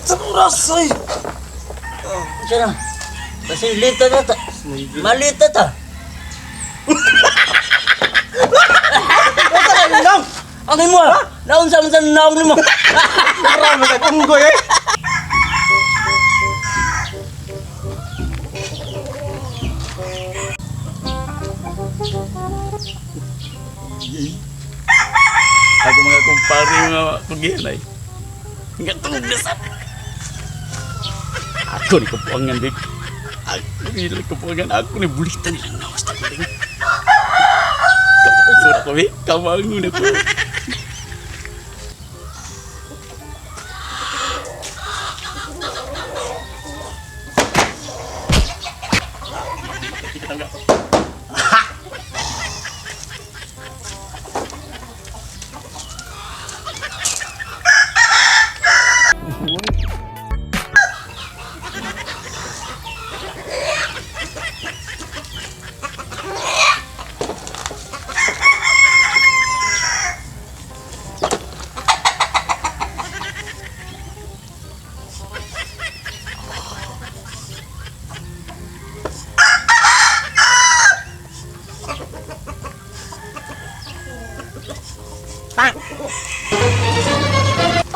Sa oras ay. Siya na. Kasi lita na ta. Malita ta. Nang! Angin mo ha? Naon sa naong mo. Marami kay punggoy eh. Ako mga kumpare nga pagyanay. Nga tulog na sa... Ako ni kapuangan, Big. Ako ni kapuangan. Ako ni bulitan nilang nawas na kuling. Kapag ko, Big. Kamangon ako.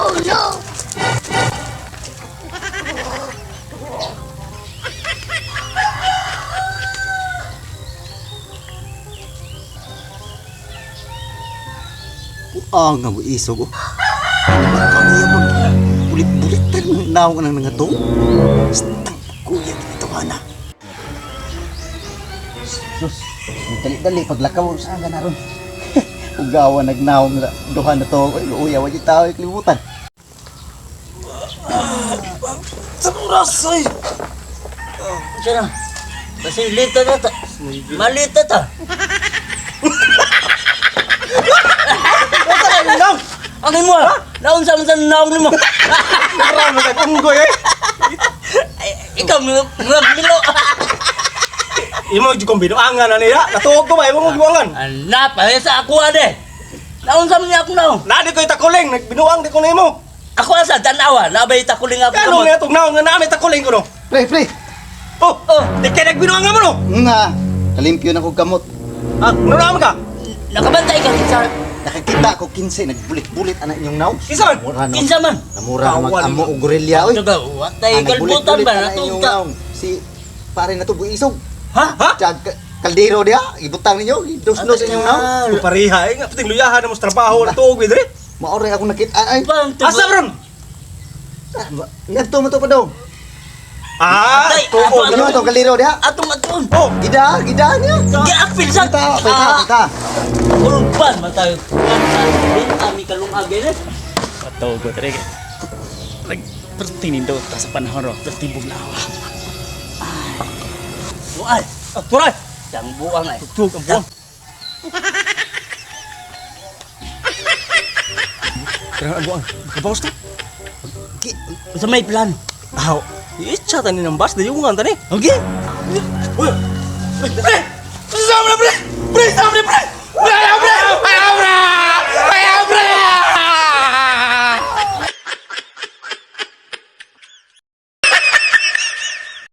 Oh no! Ang nga mo isog oh. Kami yung bulit-bulitan ng naong ng nangatong. Stang kuya dito ana. Sus, dali-dali paglakaw sa aga na ron. Ugawa nagnaong duha na to. Ay, uya wa di tao iklibutan. Sa oras ay. Siya na. Kasi lita na ta. Malita ta. Nang! Angin mo ha? Naon sa naong mo. Marami kay punggoy eh. Ikaw milo. Imo di kombino angan na niya. Natuog ko ba imo mo giwangan? Anak, pahe sa ako ade. Naon sa mga ako naon. Nadi ko itakuling, nagbinuang di ko nimo. Ako asa tanawa, nabay ta kuling ako. Kano nga tong naong nga nami takuling ko no. Pre, Oh, di kay nagbinuang nga mo no. nga. Kalimpyo na kog kamot. Ah, ano naman ka? Nakabantay ka sa Nakakita ko 15 nagbulit-bulit anak inyong naw. Kisan? Mura no. kinsa man. Namura Kawan mag-amo mo. og gorilla oy. Taga watay kalbutan ba natug ka. Si pare na to buisog. Ha? Ha? Jag kaldero dia, ibutang ninyo, idus-dos inyong naw. Pariha eh, nga puting luyahan na mo sa trabaho na tuog vidre. Maore ako nakita ay. Asa ron? Ngadto mo to pa daw. Ah, Atay, tuog Ano na. to kaldero dia? Atong aton. Oh, Gida niya. Giapil sa Kita. Urban matay. Din kami kalungagay na. Pataw ko talaga. Nagpertinin daw ta sa panahon ro. Pertibog na ako. Buay. turay. Yang buang ay. Tuog ang buwan. Kaya ang buwan. Kabawas na. Sa may plano. Aw, i-chat ni ng bus, dayungan tani. Okay. Uy,